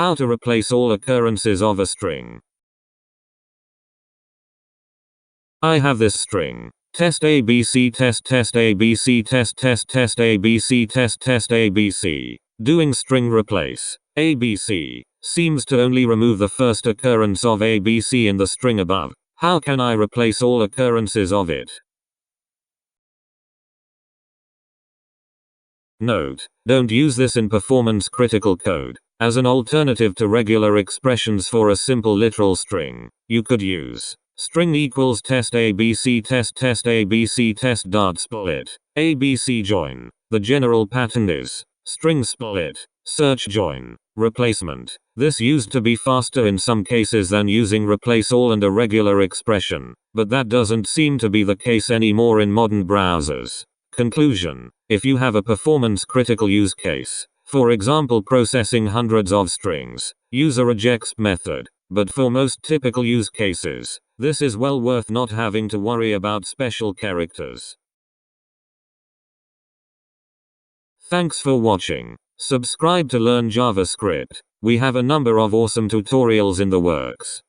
How to replace all occurrences of a string. I have this string. Test ABC test test ABC test test test ABC test test ABC. Doing string replace. ABC seems to only remove the first occurrence of ABC in the string above. How can I replace all occurrences of it? Note: don't use this in performance-critical code. As an alternative to regular expressions for a simple literal string, you could use string equals test ABC test test ABC test dot split ABC join. The general pattern is string split, search join, replacement. This used to be faster in some cases than using replace all and a regular expression, but that doesn't seem to be the case anymore in modern browsers. Conclusion: if you have a performance-critical use case, for example processing hundreds of strings, use a regex method. But for most typical use cases, this is well worth not having to worry about special characters. Thanks for watching. Subscribe to learn JavaScript. We have a number of awesome tutorials in the works.